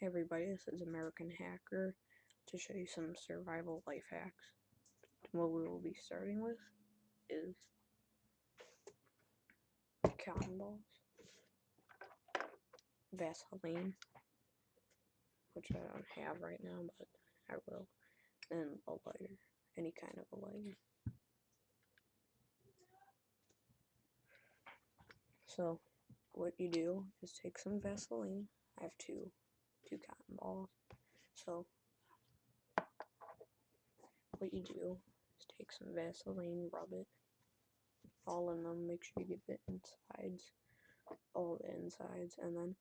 Hey everybody, this is American Hacker to show you some survival life hacks. What we will be starting with is cotton balls, Vaseline, which I don't have right now, but I will, and a lighter, any kind of a lighter. So, what you do is take some Vaseline. I have two cotton balls. So, what you do is take some Vaseline, rub it all in them, make sure you get the insides, all the insides, and then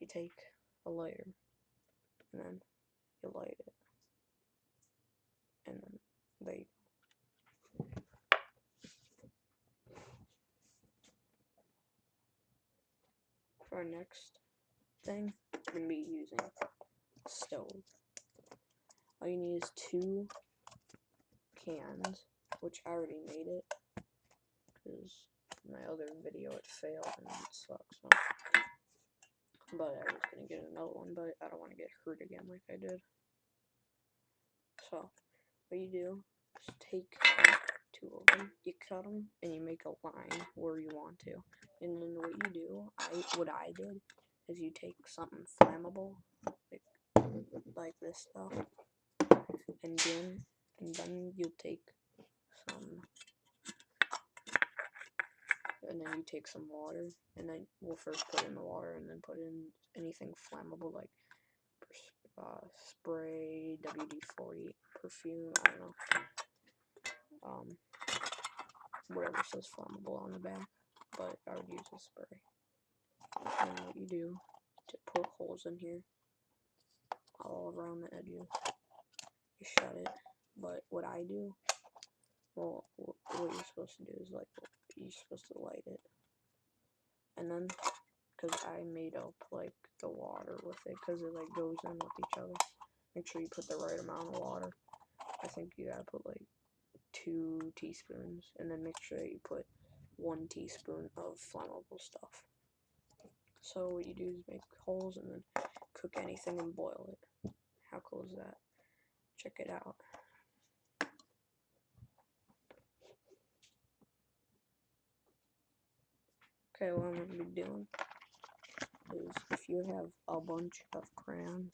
you take a lighter, and then you light it, and then there you go. For our next thing, we're going to be using a stove. All you need is 2 cans, which I already made it, because my other video it failed and it sucks. So. But I was going to get another one, but I don't want to get hurt again like I did. So, what you do is take 2 of them, you cut them, and you make a line where you want to. And then what you do, what I did, is you take something flammable, like this stuff, and then you'll take some, and then you take some water, and then we'll first put in the water, and then put in anything flammable, like spray, WD-40, perfume, I don't know, whatever says flammable on the back, but I would use a spray. And what you do to put holes in here, all around the edges, you shut it. But what I do, well, what you're supposed to do is, like, you're supposed to light it, and then, because I made up, like, the water with it, because it, like, goes in with each other. Make sure you put the right amount of water. I think you gotta put, like, 2 teaspoons, and then make sure that you put 1 teaspoon of flammable stuff. So what you do is make holes and then cook anything and boil it. How cool is that? Check it out. Okay, what I'm going to be doing is, if you have a bunch of crayons,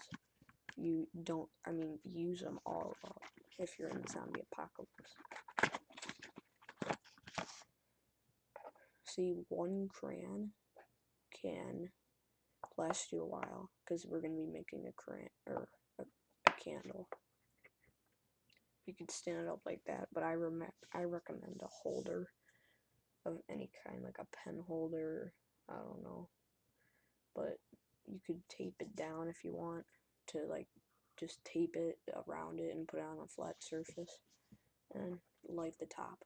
use them all up if you're in the zombie apocalypse. See, 1 crayon can last you a while, because we're going to be making a crayon, or a candle. You could stand it up like that, but I recommend a holder of any kind, like a pen holder, I don't know, but you could tape it down if you want to, like, just tape it around it and put it on a flat surface and light the top.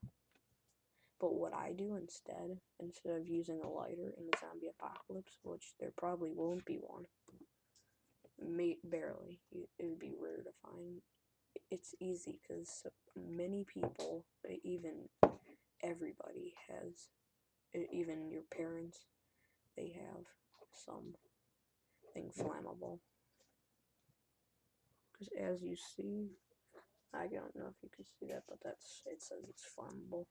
But what I do instead of using a lighter in the zombie apocalypse, which there probably won't be one, barely, it would be rare to find. It's easy because many people, even everybody has, even your parents, they have something flammable. Because as you see, I don't know if you can see that, but it says it's flammable,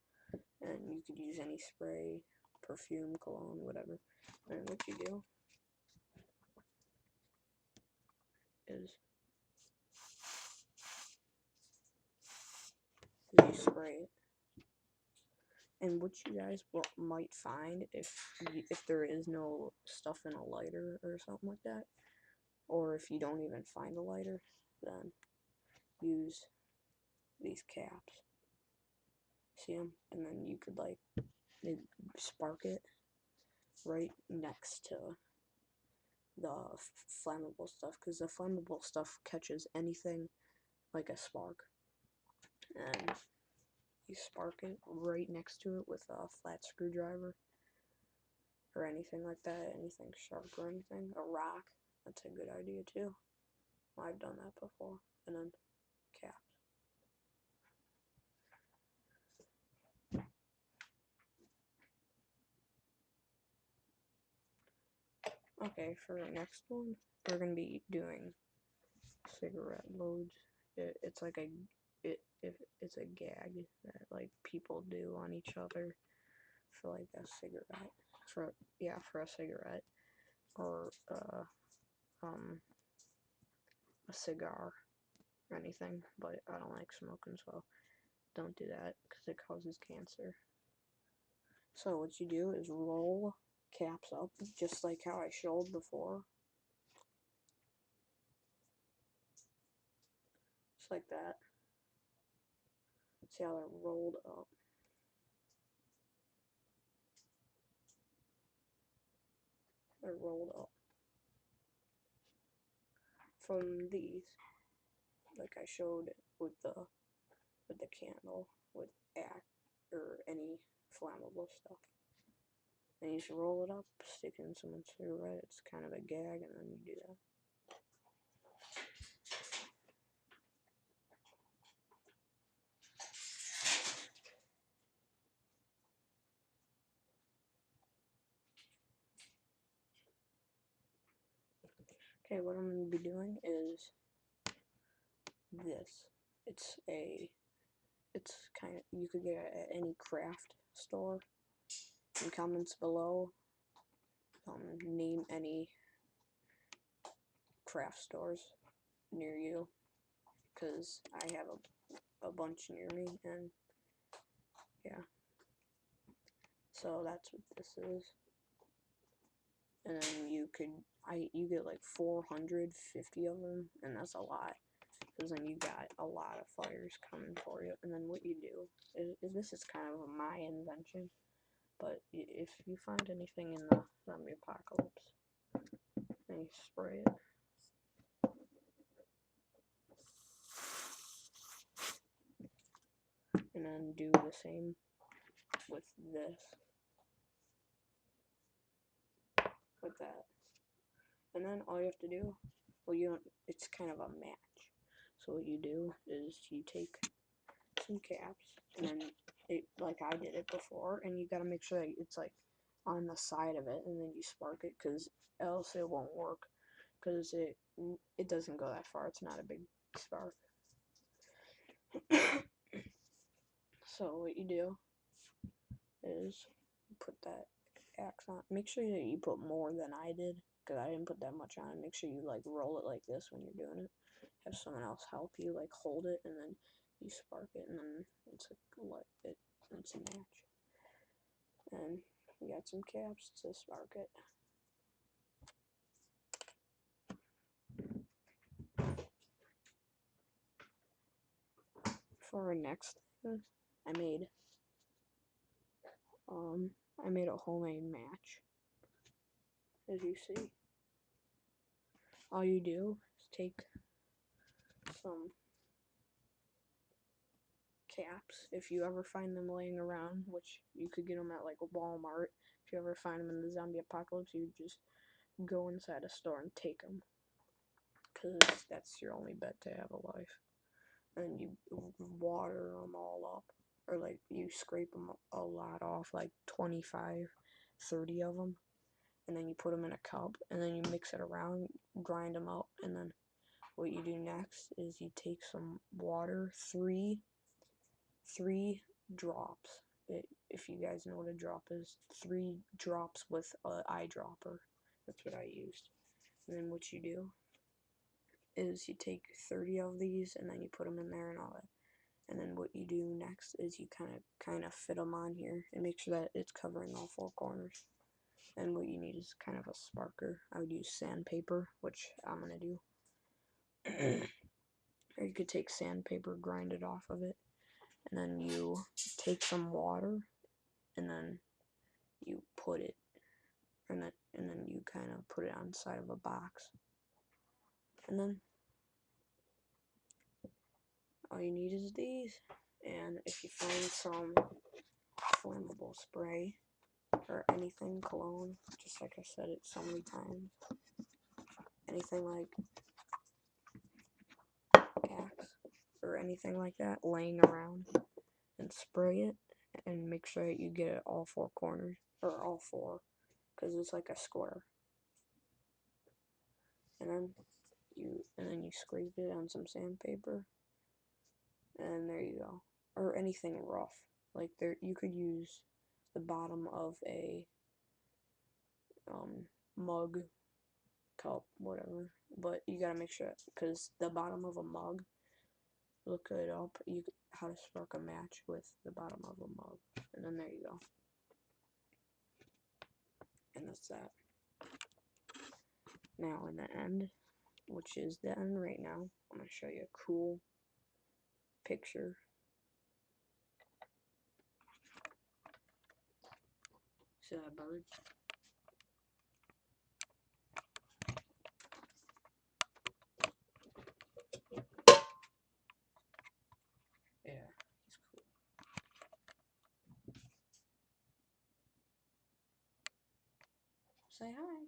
and you could use any spray, perfume, cologne, whatever. And what you do is you spray it. And what you guys might find, if there is no stuff in a lighter or something like that, or if you don't even find a lighter, then use these caps. See them? And then you could, like, spark it right next to the flammable stuff, because the flammable stuff catches anything like a spark. And you spark it right next to it with a flat screwdriver or anything like that, anything sharp or anything, a rock. That's a good idea too. I've done that before. And then caps. Okay, for the next one, we're gonna be doing cigarette loads. It's like it's a gag that like people do on each other for like a cigarette. For a cigarette or a cigar or anything. But I don't like smoking, so don't do that because it causes cancer. So what you do is roll caps up just like how I showed before. Just like that. See how they're rolled up. They're rolled up. From these, like I showed with the candle, with or any flammable stuff. And you just roll it up, stick it in someone's cigarette. It's kind of a gag, and then you do that. Okay, what I'm going to be doing is this. It's kind of, you could get it at any craft store. In comments below, name any craft stores near you, because I have a bunch near me, and yeah. So that's what this is. And then you get like 450 of them, and that's a lot. Because then you got a lot of fires coming for you. And then what you do is this is kind of my invention, but if you find anything in the zombie apocalypse, and you spray it. And then do the same with this. With that. And then all you have to do, well, you don't, it's kind of a match. So what you do is you take some caps, and then like I did it before, and you gotta make sure that it's like on the side of it, and then you spark it, because else it won't work, because it doesn't go that far. It's not a big spark. So what you do is you put that axe on. Make sure that you put more than I did, because I didn't put that much on. Make sure you like roll it like this when you're doing it. Have someone else help you, like hold it, and then you spark it, and then it's a match. And you got some caps to spark it. For our next thing, I made a homemade match. As you see, all you do is take some caps. If you ever find them laying around, which you could get them at like a Walmart, if you ever find them in the zombie apocalypse, you just go inside a store and take them, because that's your only bet to have a life. And you water them all up, or like you scrape them a lot off, like 25, 30 of them, and then you put them in a cup, and then you mix it around, grind them up, and then what you do next is you take some water, three drops. If you guys know what a drop is, 3 drops with an eyedropper. That's what I used. And then what you do is you take 30 of these, and then you put them in there and all that. And then what you do next is you kind of fit them on here and make sure that it's covering all 4 corners. And what you need is kind of a sparker. I would use sandpaper, which I'm gonna do. Or you could take sandpaper, grind it off of it, and then you take some water, and then you put it, and then you kind of put it on the side of a box. And then all you need is these. And if you find some flammable spray or anything, cologne, just like I said it so many times, anything like Axe or anything like that laying around, and spray it, and make sure that you get it all 4 corners, or all 4, because it's like a square. and then you scrape it on some sandpaper, and there you go. Or anything rough. Like you could use the bottom of a mug, cup, whatever. But you gotta make sure, because the bottom of a mug, look it up. How to spark a match with the bottom of a mug, and then there you go. And that's that. Now in the end, which is the end right now, I'm gonna show you a cool picture. See that bird? Yeah, he's cool. Say hi.